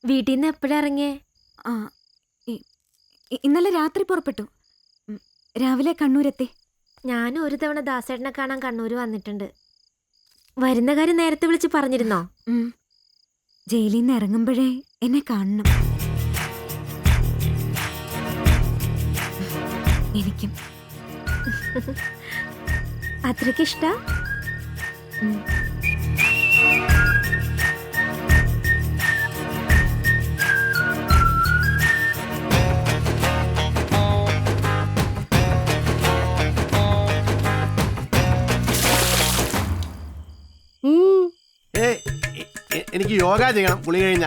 വീട്ടിൽ നിന്ന് എപ്പോഴാ ഇറങ്ങിയേ? ആ ഇന്നലെ രാത്രി പുറപ്പെട്ടു. രാവിലെ കണ്ണൂരെത്തി. ഞാനും ഒരു തവണ ദാസേട്ടനെ കാണാൻ കണ്ണൂർ വന്നിട്ടുണ്ട്. വരുന്ന കാര്യം നേരത്തെ വിളിച്ച് പറഞ്ഞിരുന്നോ? ജയിലിൽ നിന്ന് ഇറങ്ങുമ്പോഴേ എന്നെ കാണണം. എനിക്കും അത്രയ്ക്ക് ഇഷ്ടാ? എനിക്ക് യോഗ ചെയ്യണം കുളി കഴിഞ്ഞ.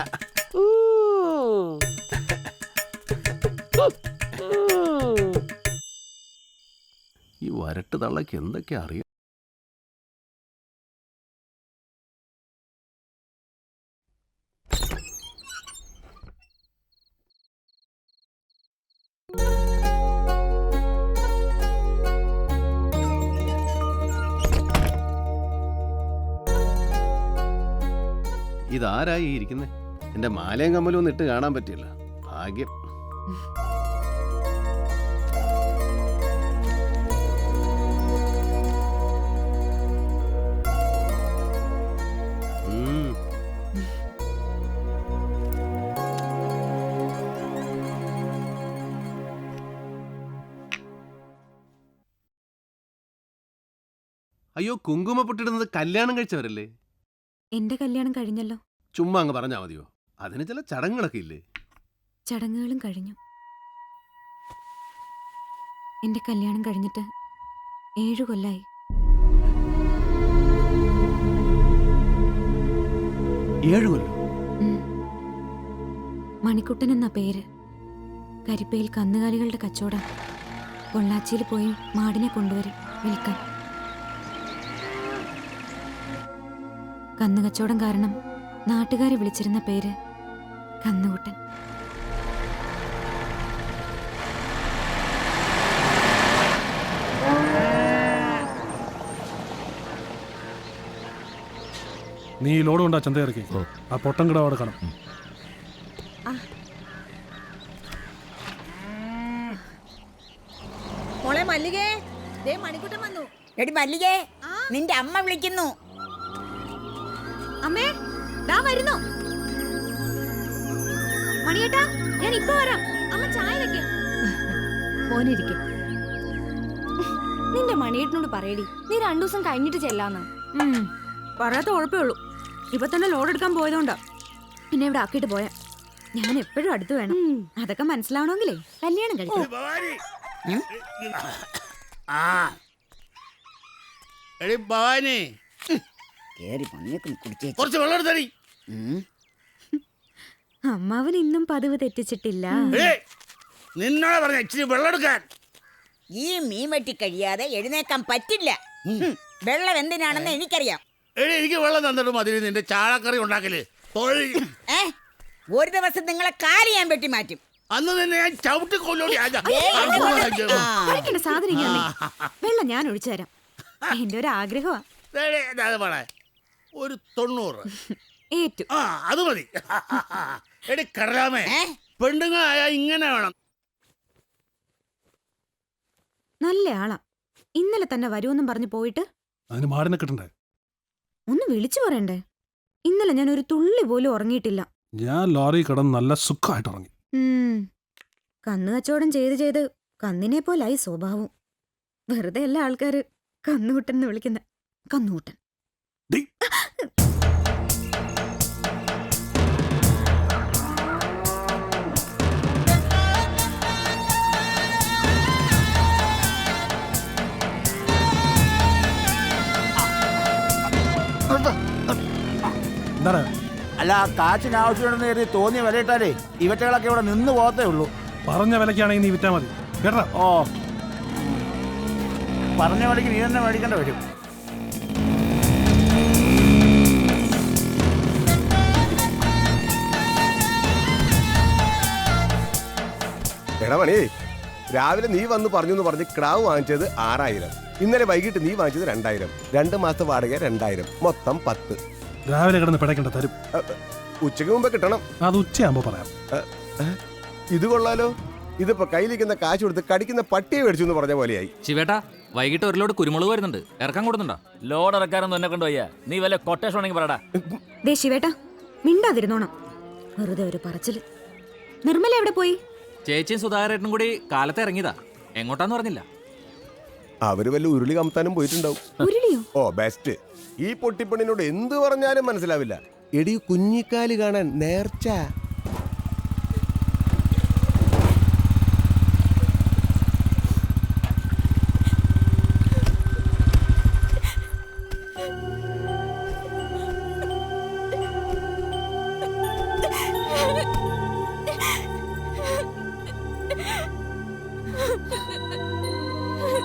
ഈ വരട്ട് തള്ളക്ക് എന്തൊക്കെ അറിയാം. ഇതാരായി ഇരിക്കുന്നേ? എന്റെ മാലയും കമ്മലും ഒന്നും ഇട്ട് കാണാൻ പറ്റില്ല. ഭാഗ്യം. അയ്യോ, കുങ്കുമപ്പൊട്ടിടുന്നത് കല്യാണം കഴിച്ചവരല്ലേ? എന്റെ കല്യാണം കഴിഞ്ഞല്ലോ. ചുമ്മാ അങ്ങ് പറഞ്ഞാ മതിയോ? അതിന് ചില ചടങ്ങുകളൊക്കെ ഇല്ലേ? ചടങ്ങുകളും കഴിഞ്ഞു. എന്റെ കല്യാണം കഴിഞ്ഞിട്ട് 7 കൊല്ലായി. 7 കൊല്ലം? മണിക്കുട്ടൻ എന്ന പേര്. കരിപ്പയിൽ കന്നുകാലികളുടെ കച്ചവടം. പൊള്ളാച്ചിയിൽ പോയി മാടിനെ കൊണ്ടുവരും വിൽക്കാൻ. കന്നുകച്ചവടം കാരണം നാട്ടുകാരെ വിളിച്ചിരുന്ന പേര് കന്നുകുട്ടൻ. നീ ലോഡ് കൊണ്ടാ ചന്ത ഇറക്കി. ആ പൊട്ടം കിട അവിടെ കാണും. മോളെ മല്ലികേ, ദേ മണിക്കുട്ടൻ വന്നു. എടി മല്ലികേ, നിന്റെ അമ്മ വിളിക്കുന്നു. അമ്മേ, ദാ വരുന്നു. മണിയേട്ടാ, ഞാൻ ഇപ്പൊ വരാം. അമ്മ ചായ വെക്ക്. മോനിരിക്കും. നിന്റെ മണിയേട്ടനോട് പറയടി, നീ 2 ദിവസം കഴിഞ്ഞിട്ട് ചെല്ലാന്ന്. പറയാത്ത കുഴപ്പമേ ഉള്ളൂ. ഇപ്പൊ തന്നെ ലോഡ് എടുക്കാൻ പോയതുകൊണ്ടാ പിന്നെ ഇവിടെ ആക്കിയിട്ട് പോയാ. ഞാൻ എപ്പോഴും അടുത്ത് വേണം. അതൊക്കെ മനസ്സിലാവണമെങ്കിലേ കല്യാണം കഴിക്കണം. അമ്മാവൻ ഇന്നും പതിവ് തെറ്റിച്ചിട്ടില്ല. നിന്നോട് പറഞ്ഞ ഇച്ചിരി വെള്ളം എടുക്കാൻ. ഈ മീൻ വെട്ടി കഴിയാതെ എഴുന്നേക്കാൻ പറ്റില്ല. വെള്ളം എന്തിനാണെന്ന് എനിക്കറിയാം. എനിക്ക് വെള്ളം തന്നിട്ട് മതി നിന്റെ ചാളക്കറി ഉണ്ടാക്കല്. ഒരു ദിവസം നിങ്ങളെ കാല് ഞാൻ വെട്ടി മാറ്റും. അന്ന് തന്നെ ഞാൻ ചവിട്ടി കൊല്ലോടി. വെള്ളം ഞാൻ ഒഴിച്ചു തരാം. എന്റെ ഒരു ആഗ്രഹമാ. ഒരു 90 ഏറ്റു. അത് മതി. എടി കടലാമേ, പെണ്ണുങ്ങളായ ഇങ്ങനെ വേണം. നല്ല ആളാ. ഇന്നലെ തന്നെ വരുമെന്നും പറഞ്ഞു പോയിട്ട് അതിന് മാടിനെ കിട്ടണ്ടേ? ഒന്ന് വിളിച്ചു പറയണ്ടേ? ഇന്നലെ ഞാൻ ഒരു തുള്ളി പോലും ഉറങ്ങിയിട്ടില്ല. ഞാൻ ലോറി കിടന്ന് നല്ല സുഖമായിട്ട് ഉറങ്ങി. കന്നു കച്ചവടം ചെയ്ത് ചെയ്ത് കന്നിനെ പോലായി സ്വഭാവം. വെറുതെ എല്ലാ ആൾക്കാര് കന്നുകുട്ടൻ എന്ന് വിളിക്കുന്ന. കന്നുകുട്ടൻ. അല്ല, കാച്ചിന് ആവശ്യമുണ്ടെന്ന് കരുതി തോന്നിയ വിലയിട്ടാലേ ഇവറ്റകളൊക്കെ ഇവിടെ നിന്ന് പോകത്തേ ഉള്ളൂ. പറഞ്ഞ വിലക്കാണെങ്കിൽ നീ വിറ്റാ മതി കേട്ടോ. ഓ, പറഞ്ഞ വിലക്ക് നീ തന്നെ മേടിക്കേണ്ട വരും. എടാ മണി, രാവിലെ നീ വന്ന് പറഞ്ഞു പറഞ്ഞ് ക്രാവ് വാങ്ങിച്ചത് 6000. ഇന്നലെ വൈകിട്ട് നീ വാങ്ങിച്ചത് 2000. 2 മാസത്തെ വാടക 2000, മൊത്തം 10. രാവിലെ കിടന്ന് പിടയ്ക്കണ്ട തരും. ഉച്ചയ്ക്ക് മുമ്പേ കിട്ടണം. അത് ഉച്ചയാകുമ്പോ പറയാം. ഇത് കൊള്ളാലോ. ഇതിപ്പോ കയ്യിലിരിക്കുന്ന കാശ് കൊടുത്ത് കടിക്കുന്ന പട്ടിയെ മേടിച്ചു എന്ന് പറഞ്ഞ പോലെയായി. ശിവേട്ടാ, വൈകിട്ട് ഒരു ലോഡ് കുരുമുളക് വരുന്നുണ്ട്, ഇറക്കാൻ കൊടുന്നുണ്ടോ? ലോഡ് ഇറക്കാനൊന്നും എന്നെ കൊണ്ട് വയ്യ. നീ വല്ല കൊട്ടേഷൻ ആണെങ്കിൽ പറടാ. ദേ ശിവേട്ടാ, മിണ്ടാതിരുന്നോണം. വെറുതെ ഒരു പറച്ചില്. നിർമ്മല എവിടെ പോയി? ചേച്ചിയും സുധാകരേട്ടനും കൂടി കാലത്ത് ഇറങ്ങിയതാ. എങ്ങോട്ടാന്ന് പറഞ്ഞില്ല. അവര് വല്ല ഉരുളി കമത്താനും പോയിട്ടുണ്ടാവും. ഉരുളിയോ? ഓ ബെസ്റ്റ്. ഈ പൊട്ടിപ്പണിനോട് എന്ത് പറഞ്ഞാലും മനസ്സിലാവില്ല. എടി കുഞ്ഞിക്കാല് കാണാൻ നേർച്ച.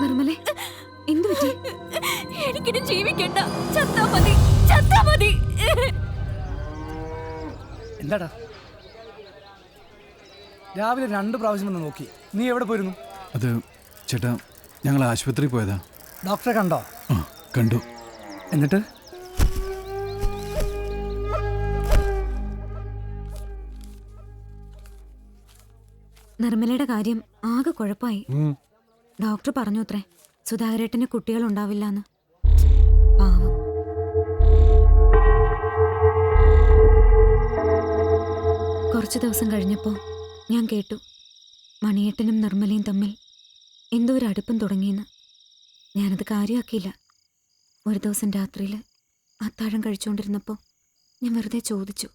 നിർമ്മലേ, എന്തു പറ്റി? എനിക്കിനി ജീവിക്കണ്ട, ചത്താ മതി, ചത്താ മതി. എന്താടാ രാവിലെ 2 പ്രാവശ്യം വന്ന് നോക്കി? നീ എവിടെ പോയിരുന്നു? അത് ചേട്ടാ, ഞങ്ങൾ ആശുപത്രിയിൽ പോയതാ. ഡോക്ടറെ കണ്ടോ? കണ്ടു. എന്നിട്ട്? നിർമ്മലയുടെ കാര്യം ആകെ കുഴപ്പമായി. ഡോക്ടർ പറഞ്ഞു അത്രേ, സുധാകരേട്ടന് കുട്ടികളുണ്ടാവില്ലാന്ന്. പാവം. കുറച്ചു ദിവസം കഴിഞ്ഞപ്പോൾ ഞാൻ കേട്ടു മണിയേട്ടനും നിർമ്മലയും തമ്മിൽ എന്തോ ഒരു അടുപ്പം തുടങ്ങിയെന്ന്. ഞാനത് കാര്യമാക്കിയില്ല. ഒരു ദിവസം രാത്രിയിൽ അത്താഴം കഴിച്ചുകൊണ്ടിരുന്നപ്പോൾ ഞാൻ വെറുതെ ചോദിച്ചു.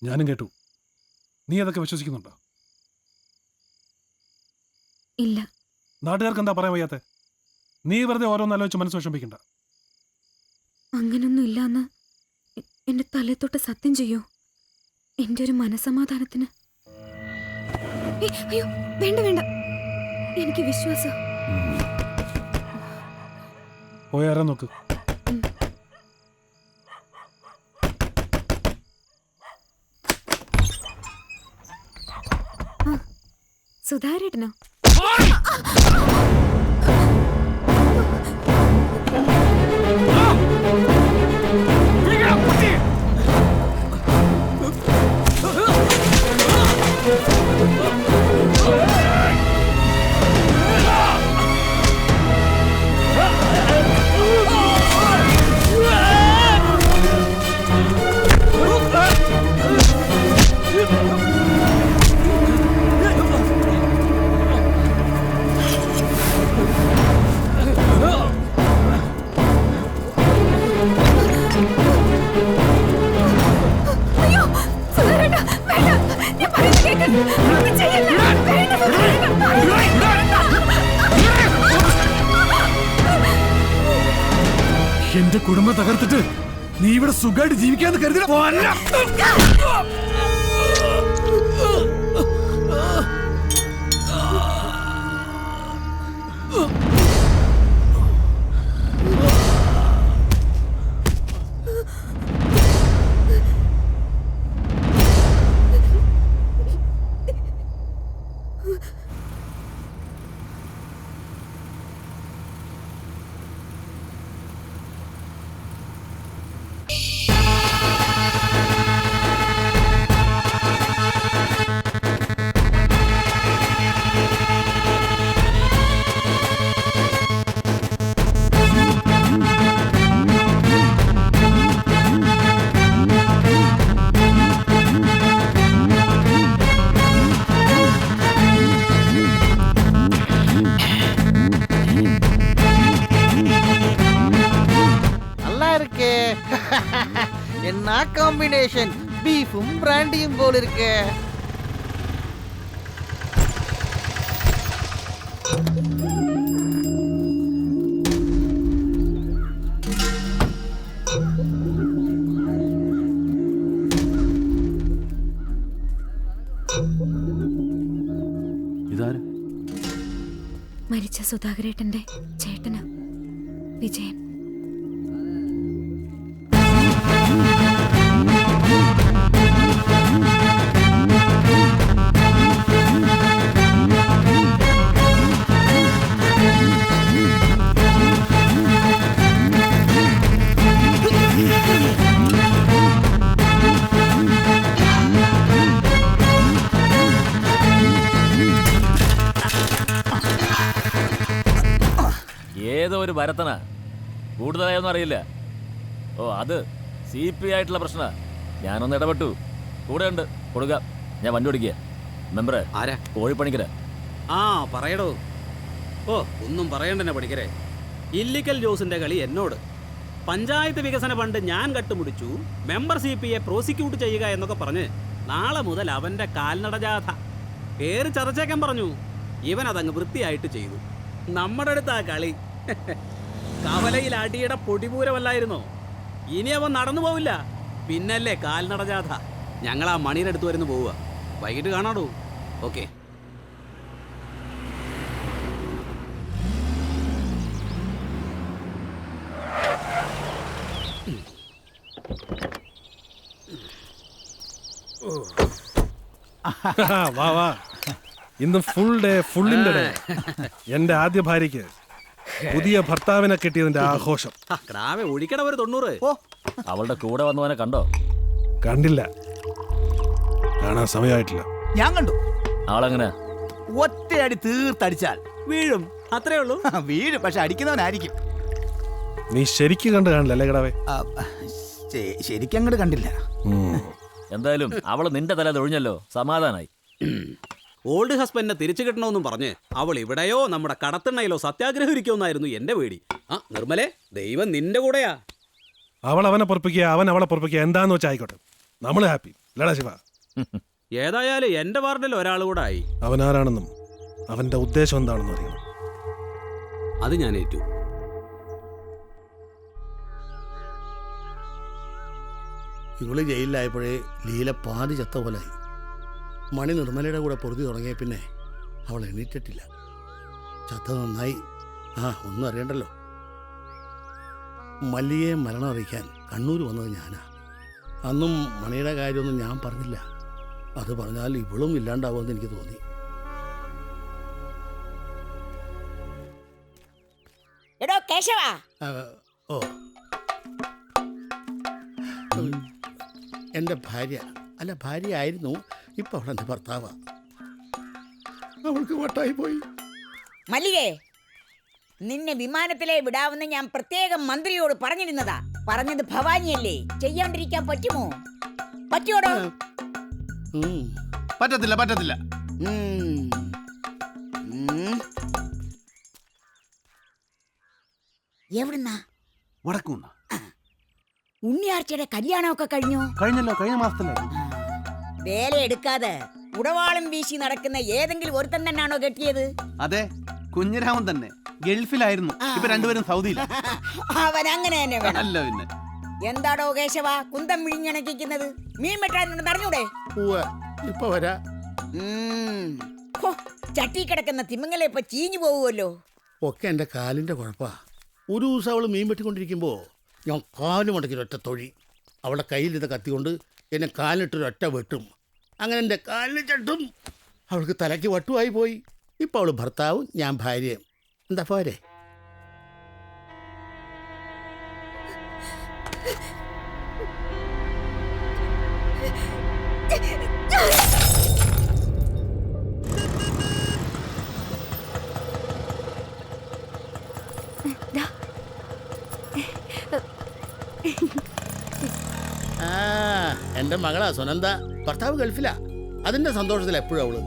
ഞാനും കേട്ടു. നീ അതൊക്കെ വിശ്വസിക്കുന്നുണ്ടോ? ഇല്ല. നാട്ടുകാർക്ക് എന്താ പറയാൻ വയ്യാത്തെ? നീ വെറുതെ ഓരോന്നാലോചിച്ച് മനസ്സ് വിഷമിക്കണ്ട. അങ്ങനൊന്നും ഇല്ലാന്ന് എന്റെ തലത്തൊട്ട് സത്യം ചെയ്യൂ, എന്റെ ഒരു മനസമാധാനത്തിന്. അയ്യോ, വേണ്ട വേണ്ട, എനിക്ക് വിശ്വാസം. പോയാരാ നോക്ക്. സുധാകരേട്ടനോ? എന്റെ കുടുംബം തകർത്തിട്ട് നീ ഇവിടെ സുഖമായിട്ട് ജീവിക്കാന്ന് കരുതി. என்ன காம்பினேஷன், பீஃபும் பிராண்டியும் போல இருக்கு. ഇതാര്? മരിച്ച സുധാകരേട്ടന്റെ ചേട്ടന് വിജയൻ. ഭരത്തനാ, കൂടുതലായൊന്നും അറിയില്ല. ഓ അത് CP ആയിട്ടുള്ള പ്രശ്ന. ഞാനൊന്ന് ഇടപെട്ടു, കൂടെ ഉണ്ട്, കൊടുക്കാം. ഞാൻ വണ്ടി ഓടിക്കുക. മെമ്പറെ ആരാ? കോഴിപ്പണിക്കര. ആ പറയടോ. ഓ ഒന്നും പറയണ്ടെന്നെ പണിക്കരെ. ഇല്ലിക്കൽ ജോസിന്റെ കളി എന്നോട്. പഞ്ചായത്ത് വികസന ഫണ്ട് ഞാൻ കട്ടുമുടിച്ചു, മെമ്പർ CPയെ പ്രോസിക്യൂട്ട് ചെയ്യുക എന്നൊക്കെ പറഞ്ഞ് നാളെ മുതൽ അവന്റെ കാൽനട ജാഥ. പേര് ചതച്ചേക്കാൻ പറഞ്ഞു. ഇവൻ അതങ്ങ് വൃത്തിയായിട്ട് ചെയ്തു. നമ്മുടെ അടുത്ത് ആ കളി. കവലയിൽ അടിയുടെ പൊടിപൂരമല്ലായിരുന്നോ? ഇനി അവൻ നടന്നു പോവില്ല. പിന്നല്ലേ കാൽനട ജാഥ. ഞങ്ങൾ ആ മണിയുടെ അടുത്ത് വരുന്നു പോവുക. വൈകിട്ട് കാണാടോ. ഓക്കെ. വാ വാ, ഇന്ന് ഫുൾ ഡേ, ഫുള്ളിന്റെ ഡേ. എന്റെ ആദ്യ ഭാര്യയ്ക്ക് പുതിയ ഭർത്താവിനെ കിട്ടിയതിന്റെ ആഘോഷം. ക്രാവെ ഒഴിക്കട ഒരു 90. ഓ അവളുടെ കൂടെ വന്നവനെ കണ്ടോ? കണ്ടില്ല, കാണാൻ സമയമായിട്ടില്ല. ഞാൻ കണ്ടു. ആളെങ്ങനെ? ഒറ്റയടി തീർത്തടിച്ചാൽ വീഴും, അത്രേ ഉള്ളൂ. വീഴും, പക്ഷെ അടിക്കുന്നവനായിരിക്കും. നീ ശരിക്കും കണ്ടു കാണില്ല അല്ലേ കിടാവേ? ശരിക്കും അങ്ങോട്ട് കണ്ടില്ല. എന്തായാലും അവള് നിന്റെ തല ഒഴിഞ്ഞല്ലോ, സമാധാനായി. ഓൾഡ് ഹസ്ബൻഡിനെ തിരിച്ചു കിട്ടണമെന്നും പറഞ്ഞ് അവൾ ഇവിടെയോ നമ്മുടെ കടത്തിണ്ണയിലോ സത്യാഗ്രഹം ഇരിക്കുമെന്നായിരുന്നു എന്റെ പേടി. ആ നിർമ്മലേ, ദൈവം നിന്റെ കൂടെയാ. അവൾ അവനെ പൊറപ്പിക്കുക, അവൻ അവളെ പൊറപ്പിക്കുക, എന്താന്ന് വെച്ചാൽ ആയിക്കോട്ടെ. നമ്മള് ഹാപ്പി ലടാ ശിവ. ഏതായാലും എന്റെ വാർഡിൽ ഒരാൾ കൂടെ ആയി. അവൻ ആരാണെന്നും അവന്റെ ഉദ്ദേശം എന്താണെന്നും അറിയണം. അത് ഞാൻ ഏറ്റു. ഇവള് ജയിലിലായപ്പോഴേ ലീല പാതി ചത്ത പോലായി. മണി നിർമ്മലയുടെ കൂടെ പൊറുതി തുടങ്ങിയ പിന്നെ അവൾ എണീറ്റിട്ടില്ല. ചത്ത നന്നായി. ഒന്നും അറിയണ്ടല്ലോ. മല്ലിയെ മരണം അറിയിക്കാൻ കണ്ണൂർ വന്നത് ഞാനാ. അന്നും മണിയുടെ കാര്യമൊന്നും ഞാൻ പറഞ്ഞില്ല. അത് പറഞ്ഞാൽ ഇവളും ഇല്ലാണ്ടാവുമെന്ന് എനിക്ക് തോന്നി. എടോ കേശവ, ഓ എൻ്റെ ഭാര്യ, അല്ല ഭാര്യ ആയിരുന്നു, ഇപ്പൊ അവളെൻ്റെ ഭർത്താവാ. അവൾക്ക് വട്ടായി പോയി. മല്ലികേ, നിന്നെ വിമാനത്തിലെ വിടാമെന്ന് ഞാൻ പ്രത്യേകം മന്ത്രിയോട് പറഞ്ഞിരുന്നതാ. പറഞ്ഞത് ഭവാനിയല്ലേ, ചെയ്യാണ്ടിരിക്കാൻ പറ്റുമോ? പറ്റുമോടോ? പറ്റത്തില്ല, പറ്റത്തില്ല. എവിടുന്നാ? വടക്കുന്ന ഉണ്ണിയാർച്ചയുടെ കല്യാണമൊക്കെ കഴിഞ്ഞോ? കഴിഞ്ഞല്ലോ, കഴിഞ്ഞ മാസത്തിലെ. വേല എടുക്കാതെ ഉടവാളം വീശി നടക്കുന്ന ഏതെങ്കിലും ഒരുത്തൻ തന്നെയാണോ കെട്ടിയത്? അതെ, കുഞ്ഞിരാമൻ തന്നെ. ഗൾഫിലായിരുന്നു, ഇപ്പൊ രണ്ടുപേരും സൗദിയില. അവൻ അങ്ങനെ തന്നെ വേണം. അല്ല പിന്നെ എന്താടോ കേശവ കുന്തം വിഴിഞ്ഞണക്കിക്കുന്നത്? മീൻ വെട്ടാനുണ്ടെന്ന് അറിഞ്ഞൂടെ? ഇപ്പൊ വരാ. ചട്ടി കിടക്കുന്ന തിമിങ്ങലെ ഇപ്പൊ ചീഞ്ഞു പോവുമല്ലോ. ഒക്കെ എൻ്റെ കാലിൻ്റെ കുഴപ്പാ. ഒരു ദിവസം അവൾ മീൻ വെട്ടിക്കൊണ്ടിരിക്കുമ്പോൾ ഞാൻ കാല് മുടക്കി ഒറ്റ തൊഴി. അവളുടെ കയ്യിൽ ഇത് കത്തിക്കൊണ്ട് എന്നെ കാലിട്ടൊരൊറ്റ വെട്ടും. അങ്ങനെ എൻ്റെ കാലിന് ചട്ടും. അവൾക്ക് തലയ്ക്ക് വട്ടുമായി പോയി. ഇപ്പോൾ അവൾ ഭർത്താവും ഞാൻ ഭാര്യയും. എന്താ പോരെ? എൻ്റെ മകളാ സുനന്ദ. ഭർത്താവ് ഗൾഫിലാ. അതിന്റെ സന്തോഷത്തിൽ എപ്പോഴും അവള്.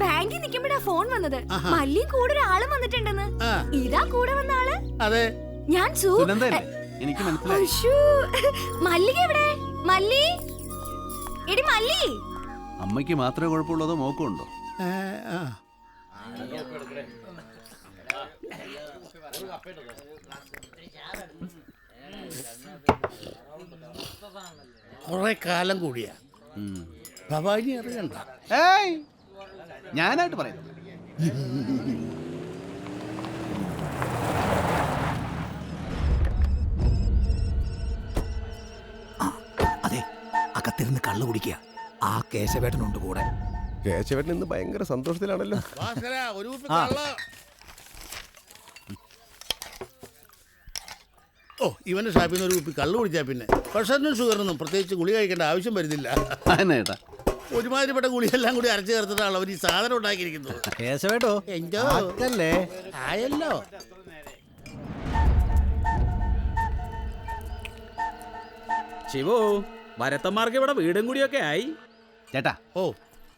ബാങ്കിൽ നിൽക്കുമ്പോഴാ ഫോൺ വന്നത്. മല്ലി കൂടെ ഒരാളും വന്നിട്ടുണ്ടെന്ന്. ഇതാ കൂടെ വന്ന ആള്? അതെ, ഞാൻ എനിക്ക് മനസ്സിലായി. മല്ലിക എവിടെ? മല്ലി, എടി മല്ലി. അമ്മയ്ക്ക് മാത്രമേ കുഴപ്പമുള്ളതോ മോക്കുണ്ടോ? കുറെ കാലം കൂടിയാ. ഭവാനി അറിയണ്ട. ഞാനായിട്ട് പറയാം. അതെ, അകത്തിരുന്ന് കള്ളു കുടിക്കുക. ആ കേശവേട്ടനുണ്ട് കൂടെ. കേശവേട്ടൻ ഇന്ന് ഭയങ്കര സന്തോഷത്തിലാണല്ലോ. ഓ, ഇവന്റെ ഷാപ്പിൽ നിന്ന് ഒരു കുപ്പി കള്ളു കുടിച്ചാൽ പിന്നെ പ്രഷറിനും ഷുഗറിനും പ്രത്യേകിച്ച് ഗുളി കഴിക്കേണ്ട ആവശ്യം വരുന്നില്ല. ഒരുമാതിരിപ്പെട്ട ഗുളിയെല്ലാം കൂടി അരച്ചു ചേർത്തിട്ടാണ് അവർ ഈ സാധനം ഉണ്ടാക്കിയിരിക്കുന്നത്. കേശവേട്ടോ ആയല്ലോ. ശിവു, ഭരത്തന്മാർക്ക് ഇവിടെ വീടും കൂടിയൊക്കെ ആയി. ചേട്ടാ,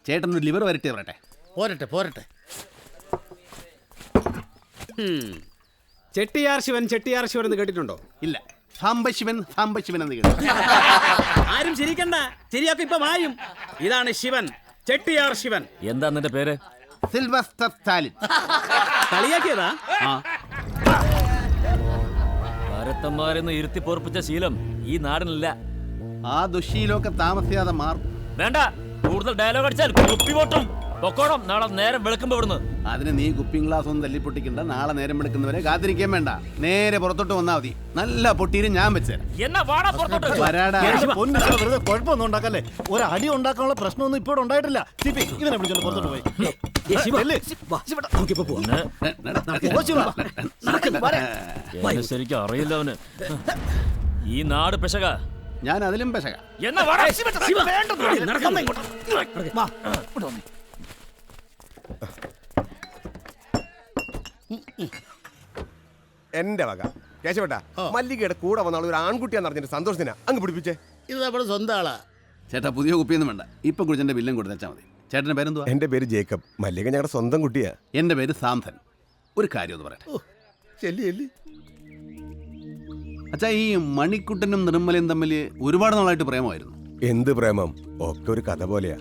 ചേട്ടൻ ഒരു ലിവർ വരട്ടെ പറയട്ടെ. പോരട്ടെ. ചെട്ടിയാർ ശിവൻ എന്ന് കേട്ടിട്ടുണ്ടോ? ഇല്ല. സാംബശിവൻ എന്ന് കേട്ടു. ആരും ചിരിക്കണ്ട, ശരിയാക്കി ഇപ്പൊ മായും. ഇതാണ് ശിവൻ, ചെട്ടിയാർ ശിവൻ. എന്താ നിന്റെ പേര്? സിൽവസ്റ്റർ സ്റ്റാലിൻ. കളിയാക്കിയതാ? ഭരത്തന്മാരെന്ന് ഇരുത്തി പൊറപ്പിച്ച ശീലം ഈ നാടിനില്ല. ആ ദുശീലമൊക്കെ താമസിയാതെ മാറും. വേണ്ട, കൂടുതൽ ഡയലോഗ് അടിച്ചാൽ കുപ്പി പൊട്ടും. പൊക്കോണം, നാളെ നേരം വെളുക്കുമ്പോ ഇവിടുന്ന്. അതിന് നീ കുപ്പിംഗ് ഗ്ലാസ് ഒന്നും തല്ലിപ്പൊട്ടിക്കണ്ട. നാളെ നേരം എടുക്കുന്നവരെ കാത്തിരിക്കാൻ വേണ്ട. നേരെ പുറത്തോട്ട് വന്നാൽ മതി. നല്ല പൊട്ടീര് ഞാൻ വെച്ചേരാം. എന്നാ വാടാ പുറത്തോട്ട്. വരാടാ. വെറുതെ കുഴപ്പമൊന്നും ഉണ്ടാക്കല്ലേ. ഒരു അടി ഉണ്ടാക്കാനുള്ള പ്രശ്നമൊന്നും ഇപ്പോഴും ഉണ്ടായിട്ടില്ല. ഇവനെ പിടിച്ചോണ്ട് പുറത്തോട്ട് പോയി. ശരിക്കും അറിയില്ല അവന്. ഈ നാട് പെശക. ഞാൻ അതിലും പെശക. എന്നാ വാടാ. എന്റെ വക കേശവട്ടാ, മല്ലികയുടെ കൂടെ വന്ന ഒരു ആൺകുട്ടിയാന്ന് അറിഞ്ഞിട്ട് സന്തോഷത്തിനാ അങ്ങ് പിടിപ്പിച്ചേ. ഇത് നമ്മുടെ സ്വന്തം ആളാ. ചേട്ടാ, പുതിയ കുപ്പിയൊന്നും വേണ്ട. ഇപ്പൊ കുടിച്ചെന്റെ ബില്ലും കൊടുത്താൽ മതി. ചേട്ടന്റെ പേരെന്തുവാ? എന്റെ പേര് ജേക്കബ്. മല്ലിക ഞങ്ങളുടെ സ്വന്തം കുട്ടിയാ. എന്റെ പേര് സാംസൻ. ഒരു കാര്യം ഒന്ന് പറയട്ടെ. അച്ഛാ, ഈ മണിക്കുട്ടനും നിർമ്മലയും തമ്മിൽ ഒരുപാട് നാളായിട്ട് പ്രേമമായിരുന്നു. എന്ത് പ്രേമം? ഒക്കെ ഒരു കഥ പോലെയാ.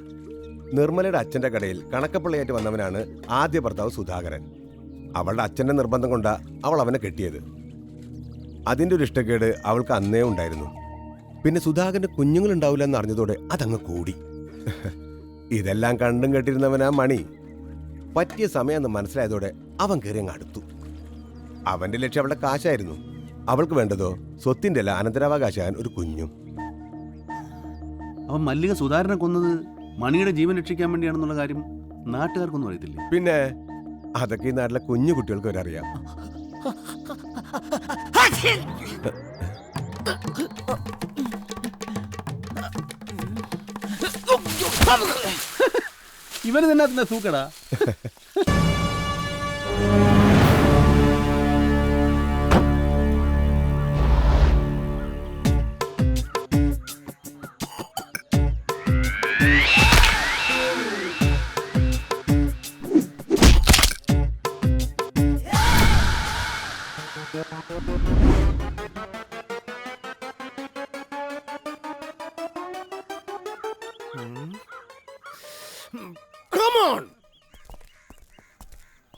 നിർമ്മലയുടെ അച്ഛന്റെ കടയിൽ കണക്കപ്പിള്ളയായിട്ട് വന്നവനാണ് ആദ്യ ഭർത്താവ് സുധാകരൻ. അവളുടെ അച്ഛന്റെ നിർബന്ധം കൊണ്ടാ അവൾ അവനെ കെട്ടിയത്. അതിന്റെ ഒരു ഇഷ്ടക്കേട് അവൾക്ക് അന്നേ ഉണ്ടായിരുന്നു. പിന്നെ സുധാകരന്റെ കുഞ്ഞുങ്ങളുണ്ടാവില്ല എന്ന് അറിഞ്ഞതോടെ അതങ്ങ് കൂടി. ഇതെല്ലാം കണ്ടും കേട്ടിരുന്നവനാ മണി. പറ്റിയ സമയം മനസ്സിലായതോടെ അവൻ കയറി അങ്ങ് അടുത്തു. അവന്റെ ലക്ഷ്യം അവളുടെ കാശായിരുന്നു. അവൾക്ക് വേണ്ടതോ സ്വത്തിന്റെ അല്ല, അനന്തരാവകാശാൻ ഒരു കുഞ്ഞും. അവൻ മല്ലിക സുധാകരനെ കൊന്നത് മണിയുടെ ജീവൻ രക്ഷിക്കാൻ വേണ്ടിയാണെന്നുള്ള കാര്യം നാട്ടുകാർക്കൊന്നും അറിയത്തില്ല. പിന്നെ അതൊക്കെ ഈ നാട്ടിലെ കുഞ്ഞു കുട്ടികൾക്ക് വരെ അറിയാം. ഇവന് തന്നെ സൂക്കടാ.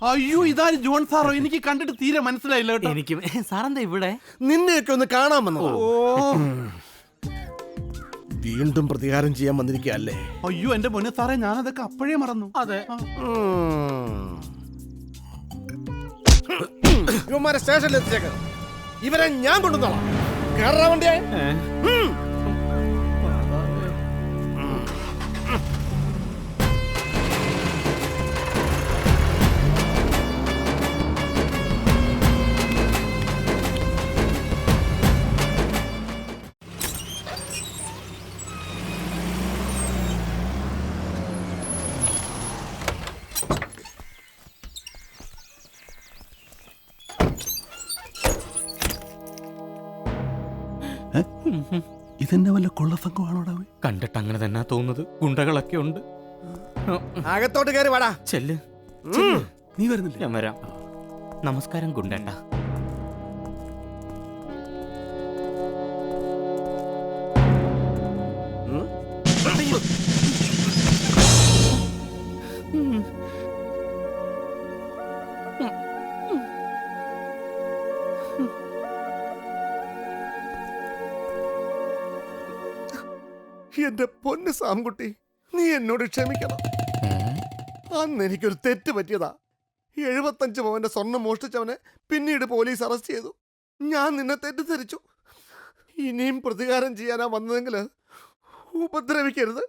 അയ്യോ, ഇതാരും ജോൺ സാറോ? എനിക്ക് കണ്ടിട്ട് തീരെ മനസ്സിലായില്ല കേട്ടോ. എനിക്ക് സാറെന്താ ഇവിടെ? നിന്നെയൊക്കെ ഒന്ന് കാണാൻ വന്നോ? വീണ്ടും പ്രതികാരം ചെയ്യാൻ വന്നിരിക്കല്ലേ? അയ്യോ എന്റെ പൊന്നു സാറേ, ഞാനതൊക്കെ അപ്പോഴേ മറന്നു. അതെ. ഇവന്മാരെ സ്റ്റേഷനിൽ എത്തിച്ചേക്ക്. ഇവരെ ഞാൻ കൊണ്ടുവന്നോളാം. കേറാ വണ്ടിയെ. ഇതെന്നെ വല്ല കൊള്ളസംഘമാണോടാ? കണ്ടിട്ട് അങ്ങനെ തന്നെ തോന്നുന്നത്. ഗുണ്ടകളൊക്കെ ഉണ്ട്. അകത്തോട്ട് കയറി വാടാ. ചെല്ല്. നീ വരുന്നില്ല? ഞാൻ വരാം. നമസ്കാരം ഗുണ്ടേട്ടാ. എന്റെ പൊന്ന് സാംകുട്ടി, നീ എന്നോട് ക്ഷമിക്കണം. അന്ന് എനിക്കൊരു തെറ്റ് പറ്റിയതാ. 75 പവന്റെ സ്വർണം മോഷ്ടിച്ചവനെ പിന്നീട് പോലീസ് അറസ്റ്റ് ചെയ്തു. ഞാൻ നിന്നെ തെറ്റിദ്ധരിച്ചു. ഇനിയും പ്രതികാരം ചെയ്യാനാ വന്നതെങ്കിൽ ഉപദ്രവിക്കരുത്.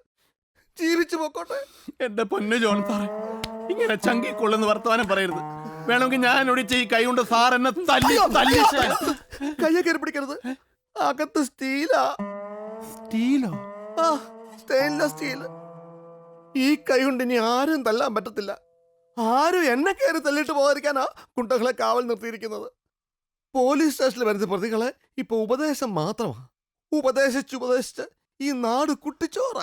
ജീവിച്ചു പോക്കോട്ടെ. എന്റെ പൊന്നു ജോൺ സാറേ, ഇങ്ങനെ ചങ്കി കൊള്ളുന്ന വർത്തമാനം പറയരുത്. വേണമെങ്കിൽ ഞാൻ ഒടിച്ച് ഈ കൈ കൊണ്ട് സാർ എന്നെ തല്ലി. കയ്യെ കയറി പിടിക്കരുത്. അകത്ത് സ്റ്റീലാ. സ്റ്റീലോ? Stainless steel. ഈ കൈ കൊണ്ട് ഇനി ആരും തല്ലാൻ പറ്റത്തില്ല. ആരും എന്നെ കയറി തല്ലിട്ട് പോകാതിരിക്കാനാ കുണ്ടകളെ കാവൽ നിർത്തിയിരിക്കുന്നത്. പോലീസ് സ്റ്റേഷനിൽ വരുന്ന പ്രതികളെ ഇപ്പൊ ഉപദേശം മാത്രമാ. ഉപദേശിച്ച് ഈ നാട് കുട്ടിച്ചോറ.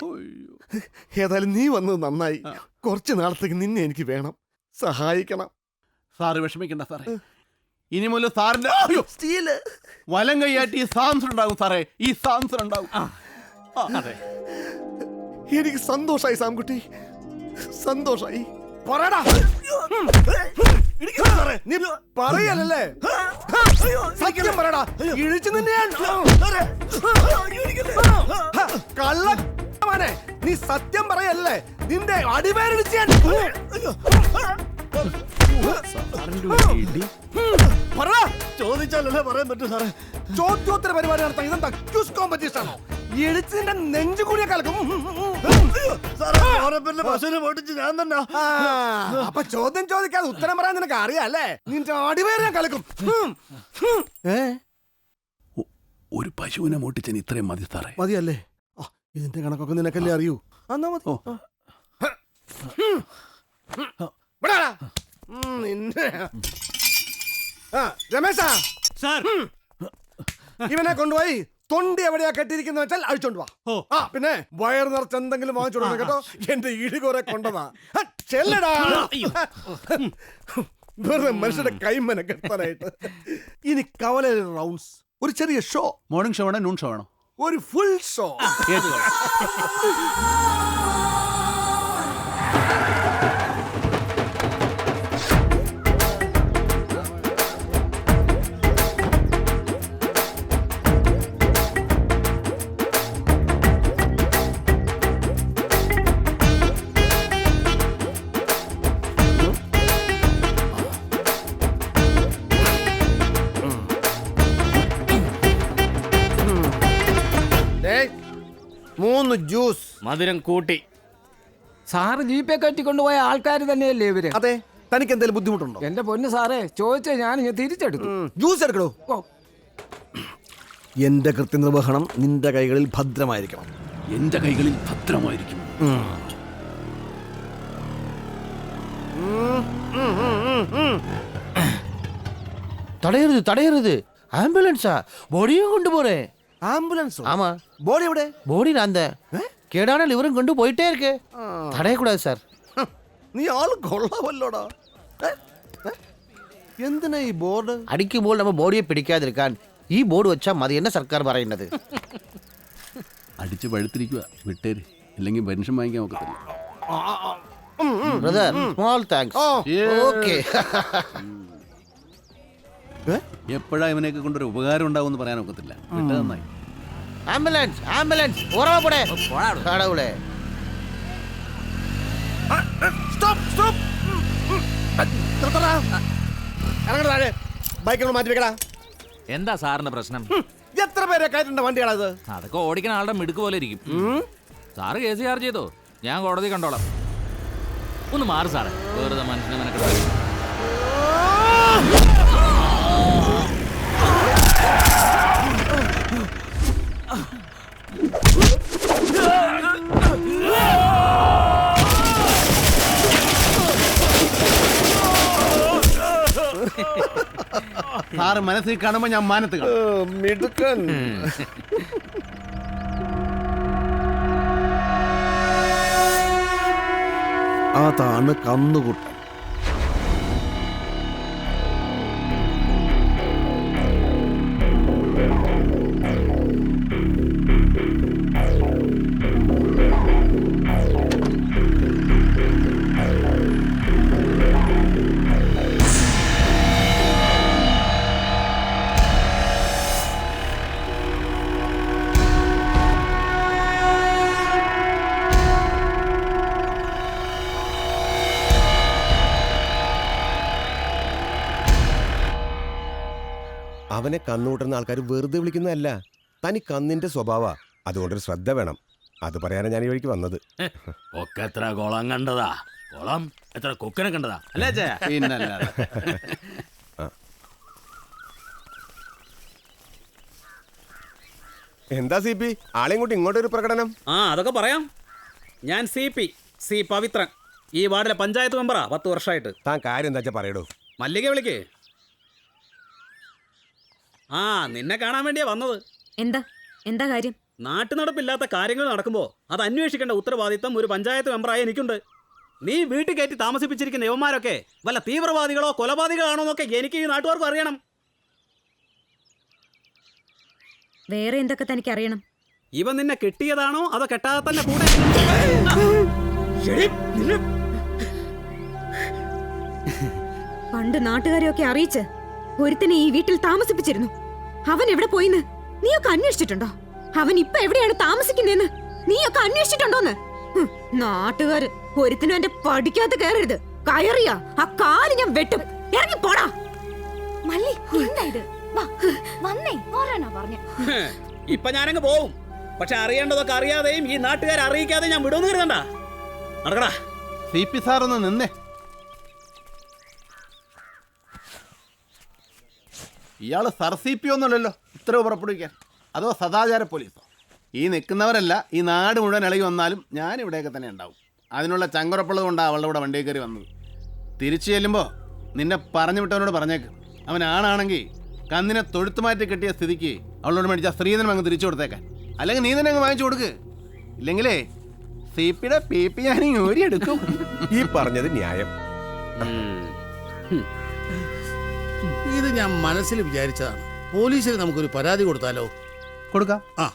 ഏതായാലും നീ വന്നത് നന്നായി. കുറച്ച് നാളത്തേക്ക് നിന്നെ എനിക്ക് വേണം, സഹായിക്കണം. സാറ് വിഷമിക്കണ്ട സാറേ. ഇനി മുതൽ സാറിന്റെ സ്റ്റീല് വലം കൈയാട്ടി ഈ സാംസർ ഉണ്ടാകും സാറേ. ഈ സാംസർ ഉണ്ടാകും. അതെ, എനിക്ക് സന്തോഷായി സാംകുട്ടി, സന്തോഷായി. പറയടാ. നീ പറയല്ലേ? സത്യം പറയടാ. ഇഴിച്ചു നിന്നെ കള്ളനെ. നീ സത്യം പറയല്ലേ? നിന്റെ അടിവേരടിച്ച് ഞാൻ ചോദിച്ചാലല്ലേ പറയാൻ പറ്റൂ സാറേ. ചോദ്യോത്തര പരിപാടി നടത്താൻ ഇതെന്താ ക്യൂസ് കോമ്പറ്റീഷൻ ആണോ? എഴുത്തിന്റെ നെഞ്ചു കൂടിയ കലക്കും. പശുവിനെ പൊട്ടിച്ച് ഞാൻ തന്നെ. അപ്പൊ ചോദ്യം ചോദിക്കാതെ ഉത്തരം പറയാൻ നിനക്ക് അറിയാല്ലേ? നിന്റെ അടിവേര ഞാൻ കലക്കും. ഒരു പശുവിനെ മോട്ടിച്ചന് ഇത്രയും മതി സാറേ. മതിയല്ലേ? ഇതിന്റെ കണക്കൊക്കെ നിനക്കല്ലേ അറിയൂ. എന്നാ മതി. രമേശാ, ഇവനെ കൊണ്ടുപോയി തൊണ്ടി എവിടെയാ കെട്ടിയിരിക്കുന്ന വെച്ചാൽ അഴിച്ചോണ്ട് വാ. പിന്നെ വയർ നിറച്ച് എന്തെങ്കിലും വാങ്ങിച്ചോണ്ട് കേട്ടോ. എന്റെ ഇടി കുറെ കൊണ്ടതാ. ചെല്ലടാ. വെറുതെ മനുഷ്യരുടെ കൈമന കെട്ടാനായിട്ട്. ഇനി കവല റൗണ്ട്സ്, ഒരു ചെറിയ ഷോ. മോർണിംഗ് ഷോ ആണോ നൂൺ ഷോ ആണോ? ഒരു ഫുൾ ഷോ. മൂന്ന് ജ്യൂസ്. മധുരം കൂട്ടി. സാറ് ജീപ്പെ കെട്ടിക്കൊണ്ടുപോയ ആൾക്കാർ തന്നെയല്ലേ ഇവര്? അതെ. തനിക്ക് എന്തെങ്കിലും ബുദ്ധിമുട്ടുണ്ടോ? എന്റെ പൊന്ന് സാറേ, ചോദിച്ചാൽ ഞാൻ തിരിച്ചെടുത്തു. ജ്യൂസ് എടുക്കണോ? എന്റെ കൃത്യനിർവഹണം നിന്റെ കൈകളിൽ ഭദ്രമായിരിക്കണം. എന്റെ കൈകളിൽ ഭദ്രമായിരിക്കും. தடையறது ஆம்புலன்ஸா? பாடியும் கொண்டு போறேன். ஆம்புலன்ஸ்? ஆமா. பாடி எവിടെ? பாடி நான் தான். കേടാണ ലിവറും കൊണ്ട് പോയിട്ടേ ഇരിക്കേ. തടയக்கூடாது സാർ. നീ ആള് കൊള്ളാമല്ലോടാ. എന്തിനാ ഈ ബോർഡ്? അടിക്കുമ്പോൾ നമ്മൾ ബോഡിയെ പിടിക്കാതിരിക്കാൻ ഈ ബോർഡ് വെച്ചാൽ മതി എന്ന് സർക്കാർ പറയുന്നത്. അടിച്ച് പഴുത്തിരിക്കുക. വിട്ടേര്, ഇല്ലെങ്കിൽ പെൻഷൻ വാങ്ങിക്കാൻ നോക്കത്തില്ല. Brother, small thanks. ഓക്കെ. എപ്പോഴാ ഇവനെയൊക്കെ കൊണ്ടൊരു ഉപകാരം ഉണ്ടാവും പറയാൻ ഒക്കത്തില്ല. വിട്ടത് നന്നായി. ആംബുലൻസ്, ആംബുലൻസ്, ഓർമ്മ പോടേ. കടവുളെ. ബൈക്കുകൾ മാറ്റി വെക്കടാ. എന്താ സാറിന്റെ പ്രശ്നം? എത്ര പേരെ കയറ്റേണ്ട വണ്ടിയാണത്? അതൊക്കെ ഓടിക്കുന്ന ആളുടെ മിടുക്ക് പോലെ ഇരിക്കും. സാറ് കേസ് ചാർജ് ചെയ്തോ, ഞാൻ കോടതി കണ്ടോളാം. ഒന്ന് മാറി സാറേ, വെറുതെ മനുഷ്യനെ മെനക്കെടുത്ത. സാറ് മനസ്സിൽ കാണുമ്പോ ഞാൻ മാനത്ത് കാണും. മിടുക്കൻ. അതാണ് കന്നുകുട്ടൻ. അവനെ കന്നുകൂട്ടുന്ന ആൾക്കാർ വെറുതെ വിളിക്കുന്നതല്ല, തനി കന്നിന്റെ സ്വഭാവ. അതുകൊണ്ടൊരു ശ്രദ്ധ വേണം. അത് പറയാനാണ് ഞാൻ ഈ വഴിക്ക് വന്നത്. ഒക്കെ എത്ര കുളം കണ്ടതാ, കുളം എത്ര കുക്കനെ കണ്ടതാ അല്ലേ? എന്താ സി പി, ആളെയും കൂട്ടി ഇങ്ങോട്ടൊരു പ്രകടനം? അതൊക്കെ പറയാം. ഞാൻ സി പവിത്രൻ, ഈ വാർഡിലെ പഞ്ചായത്ത് മെമ്പറാ 10 വർഷമായിട്ട്. താൻ കാര്യം എന്താ വെച്ചാ പറയടോ. മല്ലിക വിളിക്കേ. നിന്നെ കാണാൻ വേണ്ടിയാ വന്നത്. എന്താ? എന്താ കാര്യം? നാട്ടു നടപ്പില്ലാത്ത കാര്യങ്ങൾ നടക്കുമ്പോൾ അത് അന്വേഷിക്കേണ്ട ഉത്തരവാദിത്തം ഒരു പഞ്ചായത്ത് മെമ്പറായ എനിക്കുണ്ട്. നീ വീട്ടിൽ കയറ്റി താമസിപ്പിച്ചിരിക്കുന്ന യവന്മാരൊക്കെ വല്ല തീവ്രവാദികളോ കൊലപാതകളാണോ എന്നൊക്കെ എനിക്ക് ഈ നാട്ടുകാർക്കും അറിയണം. വേറെ എന്തൊക്കെ തനിക്ക് അറിയണം? ഇവൻ നിന്നെ കെട്ടിയതാണോ അതോ കെട്ടാതെ തന്നെ കൂടെ? പണ്ട് നാട്ടുകാരെയൊക്കെ അറിയിച്ച് ഒരുത്തിനെ ഈ വീട്ടിൽ താമസിപ്പിച്ചിരുന്നു. അവൻ എവിടെ പോയിന്ന് നീയൊക്കെ അന്വേഷിച്ചിട്ടുണ്ടോ? അവൻ ഇപ്പൊ എവിടെയാണ് താമസിക്കുന്നതെന്ന് നീയൊക്കെ അന്വേഷിച്ചിട്ടുണ്ടോന്ന്? നാട്ടുകാര് ഒരുത്തിനും എന്റെ പഠിക്കാത്ത കയറരുത്. കയറിയാ ആ കാല് ഞാൻ വെട്ടും. ഇറങ്ങി പോടാ. മല്ലി എന്താ ഇത്? വന്നേ പോരാനാ പറഞ്ഞ. ഇപ്പൊ ഞാനങ്ങ് പോവും. പക്ഷെ അറിയേണ്ടതൊക്കെ അറിയാതെയും ഈ നാട്ടുകാരെ അറിയിക്കാതെ ഞാൻ വിടുമെന്ന് കരുതണ്ട. നടക്കടാ. CP സാർ ഒന്ന് നിന്നേ. ഇയാള് സർ CP ഒന്നുമല്ലല്ലോ ഉത്തരവ് പുറപ്പെടുവിക്കാൻ. അതോ സദാചാര പോലീസോ? ഈ നിൽക്കുന്നവരല്ല ഈ നാട് മുഴുവൻ ഇളകി വന്നാലും ഞാൻ ഇവിടെയൊക്കെ തന്നെ ഉണ്ടാവും. അതിനുള്ള ചങ്കുറപ്പുള്ളത് കൊണ്ടാണ് അവളുടെ കൂടെ വണ്ടിയിൽ കയറി വന്നത്. തിരിച്ചു ചെല്ലുമ്പോൾ നിന്നെ പറഞ്ഞു വിട്ടവനോട് പറഞ്ഞേക്ക്. അവൻ ആണാണെങ്കിൽ കന്നിനെ തൊഴുത്തു മാറ്റി കെട്ടിയ സ്ഥിതിക്ക് അവളോട് മേടിച്ച സ്ത്രീധനം അങ്ങ് തിരിച്ചു കൊടുത്തേക്കാൻ. അല്ലെങ്കിൽ നീ തന്നെ അങ്ങ് വാങ്ങിച്ചു കൊടുക്ക്. ഇല്ലെങ്കിലേ CPയുടെ PP ഞാൻ ഊരിയെടുക്കും. ഈ പറഞ്ഞത് ന്യായം. ഇത് ഞാൻ മനസ്സിൽ വിചാരിച്ചതാണ്. പോലീസിന് നമുക്കൊരു പരാതി കൊടുത്താലോ? കൊടുക്കാം. ആ